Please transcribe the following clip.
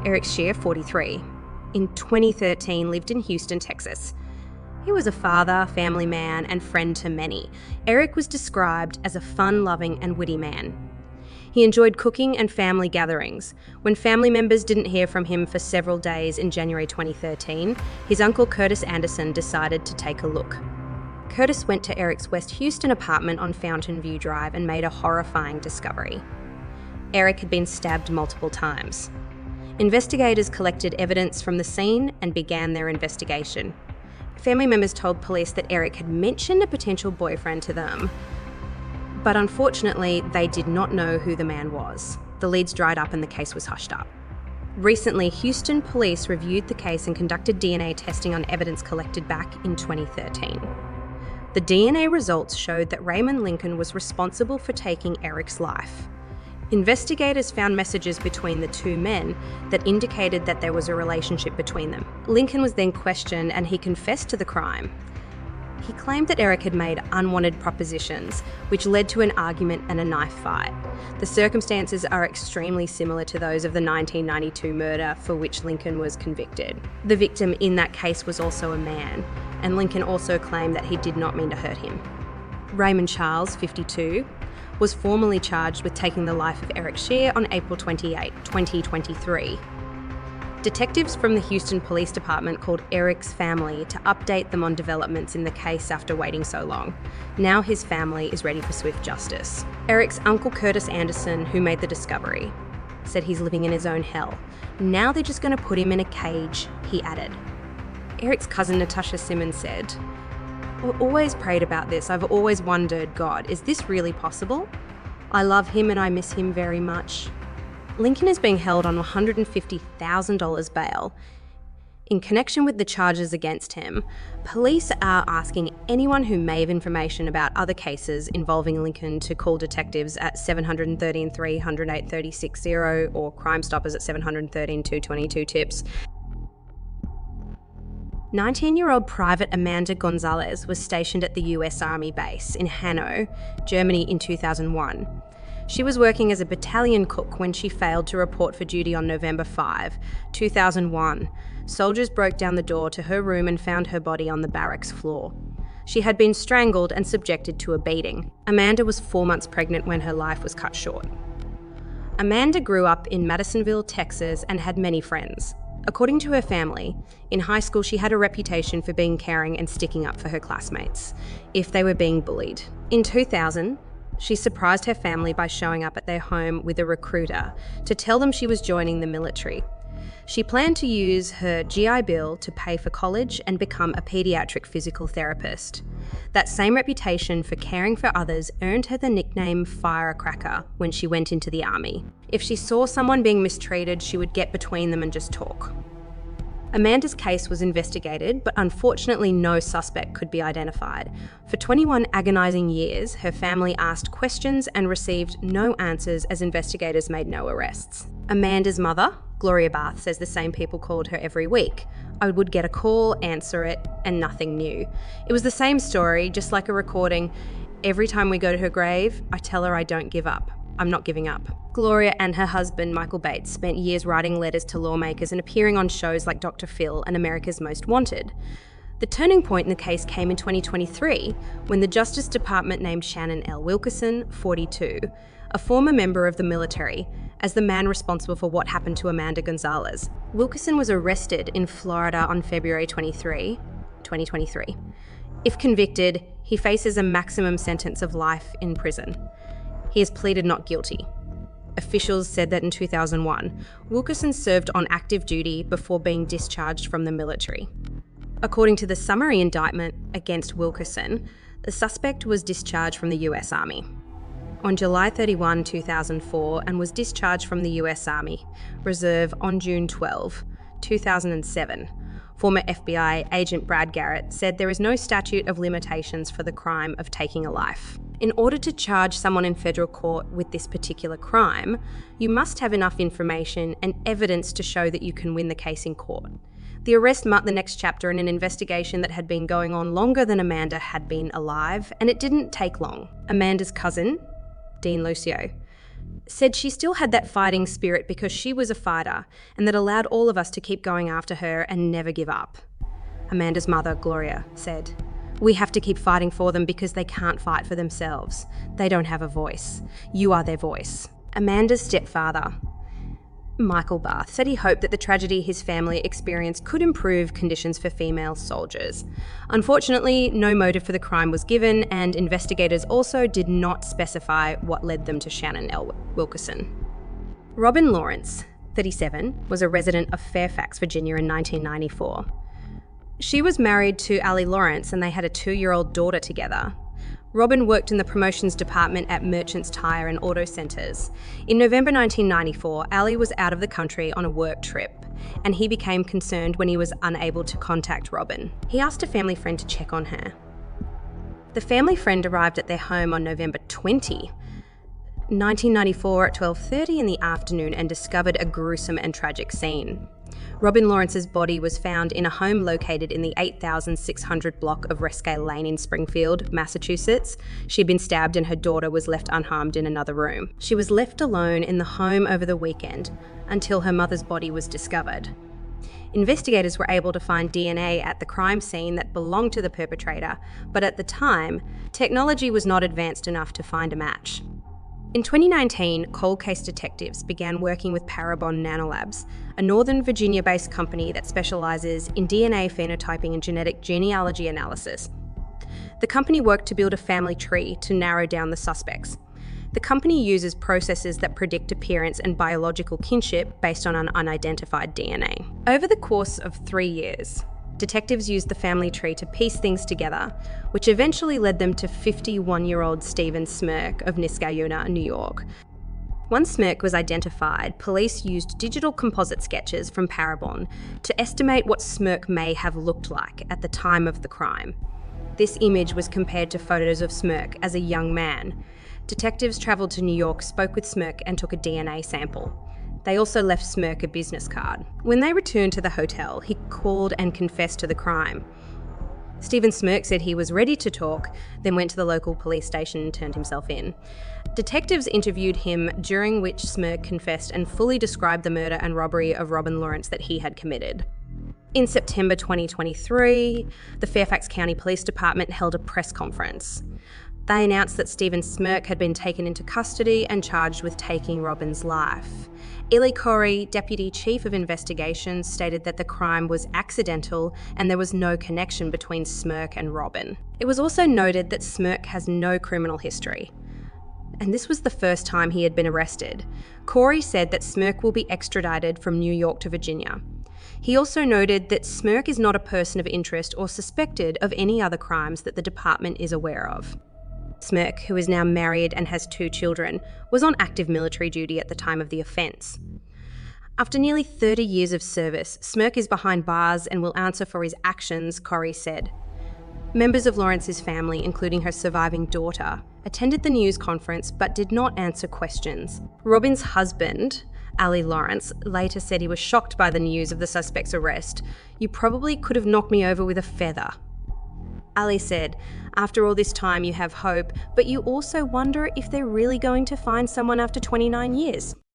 Eric Shear, 43. In 2013, lived in Houston, Texas. He was a father, family man, and friend to many. Eric was described as a fun-loving and witty man. He enjoyed cooking and family gatherings. When family members didn't hear from him for several days in January 2013, his uncle Curtis Anderson decided to take a look. Curtis went to Eric's West Houston apartment on Fountain View Drive and made a horrifying discovery. Eric had been stabbed multiple times. Investigators collected evidence from the scene and began their investigation. Family members told police that Eric had mentioned a potential boyfriend to them, but unfortunately, they did not know who the man was. The leads dried up and the case was hushed up. Recently, Houston police reviewed the case and conducted DNA testing on evidence collected back in 2013. The DNA results showed that Raymond Lincoln was responsible for taking Eric's life. Investigators found messages between the two men that indicated that there was a relationship between them. Lincoln was then questioned and he confessed to the crime. He claimed that Eric had made unwanted propositions, which led to an argument and a knife fight. The circumstances are extremely similar to those of the 1992 murder for which Lincoln was convicted. The victim in that case was also a man, and Lincoln also claimed that he did not mean to hurt him. Raymond Charles, 52, was formally charged with taking the life of Eric Shear on April 28, 2023. Detectives from the Houston Police Department called Eric's family to update them on developments in the case after waiting so long. Now his family is ready for swift justice. Eric's uncle Curtis Anderson, who made the discovery, said he's living in his own hell. Now they're just going to put him in a cage, he added. Eric's cousin Natasha Simmons said, "I've always prayed about this. I've always wondered, God, is this really possible? I love him and I miss him very much." Lincoln is being held on $150,000 bail. In connection with the charges against him, police are asking anyone who may have information about other cases involving Lincoln to call detectives at 713-300-8360 or Crime Stoppers at 713-222-TIPS. 19-year-old Private Amanda Gonzalez was stationed at the US Army base in Hanau, Germany in 2001. She was working as a battalion cook when she failed to report for duty on November 5, 2001. Soldiers broke down the door to her room and found her body on the barracks floor. She had been strangled and subjected to a beating. Amanda was 4 months pregnant when her life was cut short. Amanda grew up in Madisonville, Texas, and had many friends. According to her family, in high school she had a reputation for being caring and sticking up for her classmates if they were being bullied. In 2000, she surprised her family by showing up at their home with a recruiter to tell them she was joining the military. She planned to use her GI Bill to pay for college and become a pediatric physical therapist. That same reputation for caring for others earned her the nickname Firecracker when she went into the army. If she saw someone being mistreated, she would get between them and just talk. Amanda's case was investigated, but unfortunately no suspect could be identified. For 21 agonising years, her family asked questions and received no answers as investigators made no arrests. Amanda's mother, Gloria Barth, says the same people called her every week. I would get a call, answer it, and nothing new. It was the same story, just like a recording. Every time we go to her grave, I tell her I don't give up. I'm not giving up. Gloria and her husband, Michael Bates, spent years writing letters to lawmakers and appearing on shows like Dr. Phil and America's Most Wanted. The turning point in the case came in 2023 when the Justice Department named Shannon L. Wilkerson, 42, a former member of the military, as the man responsible for what happened to Amanda Gonzalez. Wilkerson was arrested in Florida on February 23, 2023. If convicted, he faces a maximum sentence of life in prison. He has pleaded not guilty. Officials said that in 2001, Wilkerson served on active duty before being discharged from the military. According to the summary indictment against Wilkerson, the suspect was discharged from the US Army on July 31, 2004 and was discharged from the US Army Reserve on June 12, 2007. Former FBI agent Brad Garrett said there is no statute of limitations for the crime of taking a life. In order to charge someone in federal court with this particular crime, you must have enough information and evidence to show that you can win the case in court. The arrest marked the next chapter in an investigation that had been going on longer than Amanda had been alive, and it didn't take long. Amanda's cousin, Dean Lucio, said she still had that fighting spirit because she was a fighter and that allowed all of us to keep going after her and never give up. Amanda's mother, Gloria, said, "We have to keep fighting for them because they can't fight for themselves. They don't have a voice. You are their voice." Amanda's stepfather, Michael Barth, said he hoped that the tragedy his family experienced could improve conditions for female soldiers. Unfortunately, no motive for the crime was given, and investigators also did not specify what led them to Shannon L. Wilkerson. Robin Lawrence, 37, was a resident of Fairfax, Virginia in 1994. She was married to Ali Lawrence and they had a 2-year-old daughter together. Robin worked in the promotions department at Merchants Tire and Auto Centres. In November 1994, Ali was out of the country on a work trip, and he became concerned when he was unable to contact Robin. He asked a family friend to check on her. The family friend arrived at their home on November 20, 1994 at 12:30 in the afternoon and discovered a gruesome and tragic scene. Robin Lawrence's body was found in a home located in the 8600 block of Rescale Lane in Springfield, Massachusetts. She'd been stabbed and her daughter was left unharmed in another room. She was left alone in the home over the weekend until her mother's body was discovered. Investigators were able to find DNA at the crime scene that belonged to the perpetrator, but at the time, technology was not advanced enough to find a match. In 2019, cold case detectives began working with Parabon Nanolabs, a Northern Virginia-based company that specialises in DNA phenotyping and genetic genealogy analysis. The company worked to build a family tree to narrow down the suspects. The company uses processes that predict appearance and biological kinship based on an unidentified DNA. Over the course of 3 years, detectives used the family tree to piece things together, which eventually led them to 51-year-old Stephen Smirk of Niskayuna, New York. Once Smirk was identified, police used digital composite sketches from Parabon to estimate what Smirk may have looked like at the time of the crime. This image was compared to photos of Smirk as a young man. Detectives travelled to New York, spoke with Smirk and took a DNA sample. They also left Smirk a business card. When they returned to the hotel, he called and confessed to the crime. Stephen Smirk said he was ready to talk, then went to the local police station and turned himself in. Detectives interviewed him, during which Smirk confessed and fully described the murder and robbery of Robin Lawrence that he had committed. In September 2023, the Fairfax County Police Department held a press conference. They announced that Stephen Smirk had been taken into custody and charged with taking Robin's life. Ely Corey, Deputy Chief of Investigations, stated that the crime was accidental and there was no connection between Smirk and Robin. It was also noted that Smirk has no criminal history, and this was the first time he had been arrested. Corey said that Smirk will be extradited from New York to Virginia. He also noted that Smirk is not a person of interest or suspected of any other crimes that the department is aware of. Smirk, who is now married and has 2 children, was on active military duty at the time of the offence. After nearly 30 years of service, Smirk is behind bars and will answer for his actions, Corey said. Members of Lawrence's family, including her surviving daughter, attended the news conference but did not answer questions. Robin's husband, Ali Lawrence, later said he was shocked by the news of the suspect's arrest. "You probably could have knocked me over with a feather." Ali said, "After all this time you have hope, but you also wonder if they're really going to find someone after 29 years.